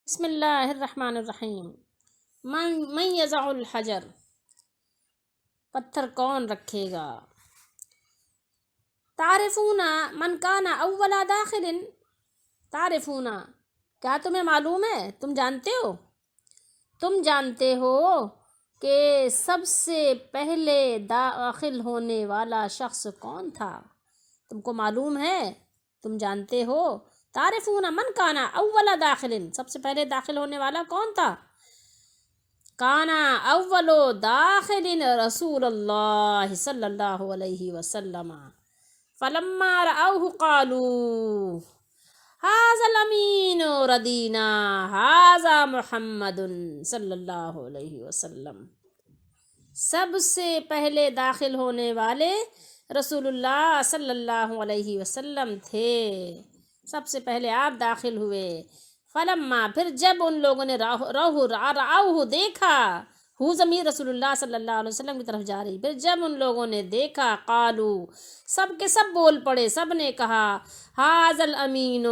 بسم اللہ الرحمن الرحیم۔ من یضع الحجر، پتھر کون رکھے گا؟ تعرفون من کان اول داخل، تعرفون کیا تمہیں معلوم ہے، تم جانتے ہو کہ سب سے پہلے داخل ہونے والا شخص کون تھا؟ تم کو معلوم ہے، تم جانتے ہو۔ تعرفون من کان اول داخل، سب سے پہلے داخل ہونے والا کون تھا؟ کانا اول داخل رسول اللہ صلی اللہ علیہ وسلم فلما رأوه قالوا هذا الامین ردینا هذا محمد صلی اللہ علیہ وسلم۔ سب سے پہلے داخل ہونے والے رسول اللہ صلی اللہ علیہ وسلم تھے، سب سے پہلے آپ داخل ہوئے۔ فلما، پھر جب ان لوگوں نے رأوہ دیکھا، ہو ضمیر رسول اللہ صلی اللہ علیہ وسلم کی طرف جا رہی، پھر جب ان لوگوں نے دیکھا، قالو، سب کے سب بول پڑے، سب نے کہا ھذا الامین،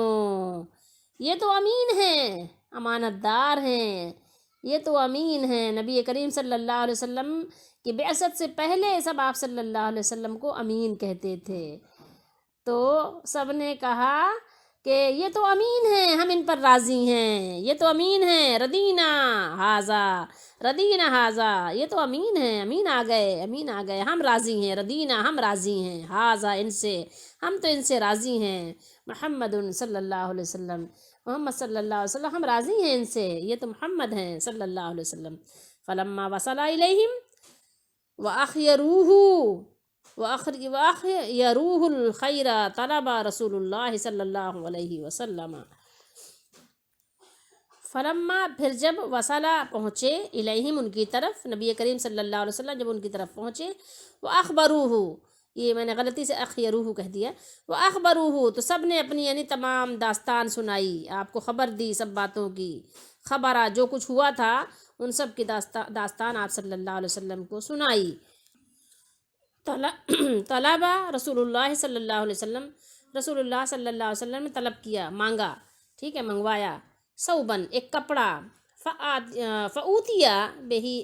یہ تو امین ہیں، امانت دار ہیں، یہ تو امین ہیں۔ نبی کریم صلی اللہ علیہ وسلم کی بعثت سے پہلے سب آپ صلی اللہ علیہ وسلم کو امین کہتے تھے، تو سب نے کہا کہ یہ تو امین ہیں، ہم ان پر راضی ہیں، یہ تو امین ہیں، ردینا ھذا، یہ تو امین ہیں، امین آ گئے، ہم راضی ہیں، ردینا ہم راضی ہیں، ھذا ان سے، ہم تو ان سے راضی ہیں، محمد صلی اللہ علیہ وسلم، محمد صلی اللہ علیہ وسلم، ہم راضی ہیں ان سے، یہ تو محمد ہیں صلی اللہ علیہ وسلم۔ فلما وصل الیہم وَأَخْيَرُوهُ الْخَيْرَ طَلَبَ رسول اللہ صلی اللہ علیہ وسلم۔ فلما، پھر جب وصلہ پہنچے، الیہم ان کی طرف، نبی کریم صلی اللہ علیہ وسلم جب ان کی طرف پہنچے، وَأَخْبَرُوهُ، یہ میں نے غلطی سے اخیروہ کہہ دیا، وَأَخْبَرُوهُ، تو سب نے اپنی یعنی تمام داستان سنائی، آپ کو خبر دی سب باتوں کی، خبرہ جو کچھ ہوا تھا ان سب کی داستان آپ صلی اللہ علیہ وسلم کو سنائی۔ طلبہ رسول اللہ صلی اللہ علیہ وسلم، رسول اللہ صلی اللہ علیہ وسلم نے طلب کیا، مانگا، ٹھیک ہے، منگوایا، صوباً ایک کپڑا، فأوتیا بہی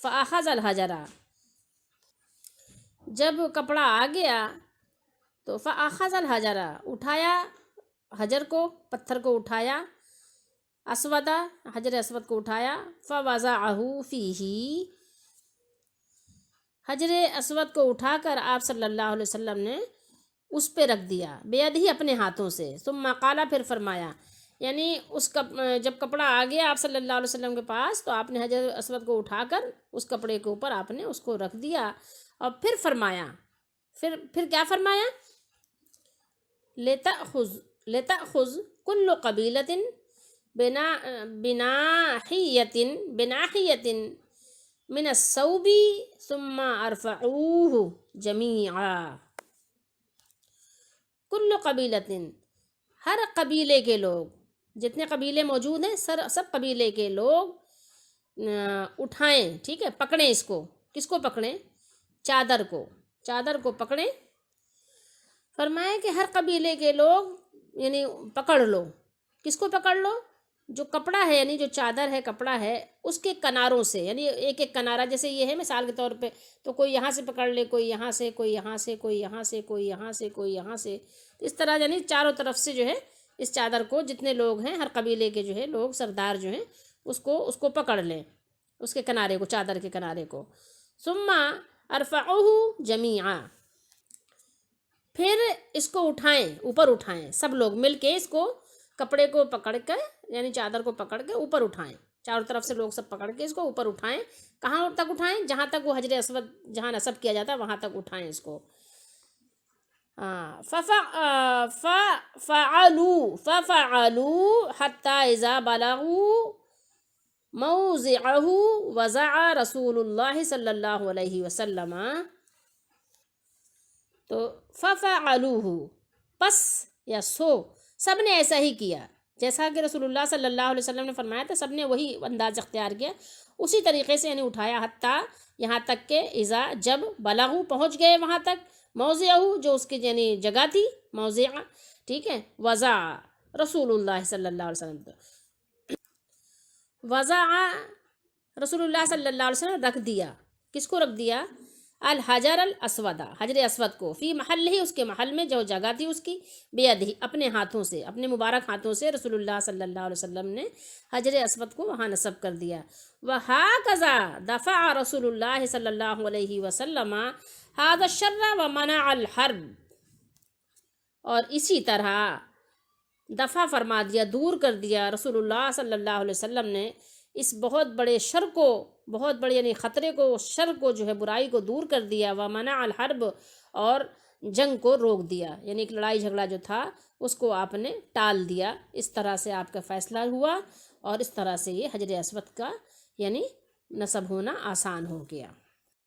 فأخذ الحجر، جب کپڑا آ گیا تو فأخذ الحجر، اٹھایا حجر کو، پتھر کو اٹھایا، اسودہ، حجر اسود کو اٹھایا، فوضعہ فیہ، حجر اسود کو اٹھا کر آپ صلی اللہ علیہ وسلم نے اس پہ رکھ دیا، بیدہی اپنے ہاتھوں سے، ثم قال، پھر فرمایا، یعنی جب کپڑا آ گیا آپ صلی اللہ علیہ وسلم کے پاس تو آپ نے حجر اسود کو اٹھا کر اس کپڑے کے اوپر آپ نے اس کو رکھ دیا، اور پھر فرمایا، پھر کیا فرمایا، لتأخذ كل قبیلۃ بناحیۃ من الثوب ثم ارفعوه جمیعا۔ کل قبیلۃ، ہر قبیلے کے لوگ، جتنے قبیلے موجود ہیں سب قبیلے کے لوگ اٹھائیں، ٹھیک ہے، پکڑیں اس کو، کس کو پکڑیں، چادر کو پکڑیں، فرمایا کہ ہر قبیلے کے لوگ یعنی پکڑ لو، کس کو پکڑ لو، جو کپڑا ہے یعنی جو چادر ہے، کپڑا ہے، اس کے کناروں سے، یعنی ایک ایک کنارہ، جیسے یہ ہے مثال کے طور پہ، تو کوئی یہاں سے پکڑ لے، کوئی یہاں سے، کوئی یہاں سے، کوئی یہاں سے، کوئی یہاں سے، کوئی یہاں سے، اس طرح یعنی چاروں طرف سے جو ہے اس چادر کو، جتنے لوگ ہیں ہر قبیلے کے جو ہے لوگ، سردار جو ہیں، اس کو پکڑ لیں، اس کے کنارے کو، چادر کے کنارے کو، ثم ارفعوه جمیعا، پھر اس کو اٹھائیں، اوپر اٹھائیں، سب لوگ مل کے اس کو، کپڑے کو پکڑ کر یعنی چادر کو پکڑ کے اوپر اٹھائیں، چاروں طرف سے لوگ سب پکڑ کے اس کو اوپر اٹھائیں، کہاں تک اٹھائیں، جہاں تک وہ حجر اسود جہاں نصب کیا جاتا ہے وہاں تک اٹھائیں اس کو۔ ففعلوا حتى اذا بلغوا موضعه وضع رسول اللہ صلی اللہ علیہ وسلم، تو ففعلوه، پس یا سو، سب نے ایسا ہی کیا جیسا کہ رسول اللہ صلی اللہ علیہ وسلم نے فرمایا تھا، سب نے وہی انداز اختیار کیا، اسی طریقے سے یعنی اٹھایا، حتیٰ یہاں تک کہ اذا جب بلغوا پہنچ گئے وہاں تک، موضعہ جو اس کی یعنی جگہ تھی، موضع، ٹھیک ہے، وضع رسول اللہ صلی اللہ علیہ وسلم، وضع رسول اللہ صلی اللہ علیہ وسلم رکھ دیا، کس کو رکھ دیا؟ الحجر الاسود، حجر اسود کو، فی محل ہی، اس کے محل میں، جو جگہ تھی اس کی، بیدہی، اپنے ہاتھوں سے، اپنے مبارک ہاتھوں سے رسول اللہ صلی اللہ علیہ وسلم نے حجر اسود کو وہاں نصب کر دیا۔ وَهَكَذَا دَفَعَ رسول اللہ صلی اللہ علیہ وسلم هَذَا الشَّرَّ وَمَنَعَ الْحَرْبَ، اور اسی طرح دفع فرما دیا، دور کر دیا رسول اللہ صلی اللہ علیہ وسلم نے اس بہت بڑے شر کو، بہت بڑے یعنی خطرے کو، شر کو جو ہے، برائی کو دور کر دیا، وَمَنَعَ الْحَرْبَ، اور جنگ کو روک دیا، یعنی ایک لڑائی جھگڑا جو تھا اس کو آپ نے ٹال دیا۔ اس طرح سے آپ کا فیصلہ ہوا، اور اس طرح سے یہ حجر اسود کا یعنی نصب ہونا آسان ہو گیا۔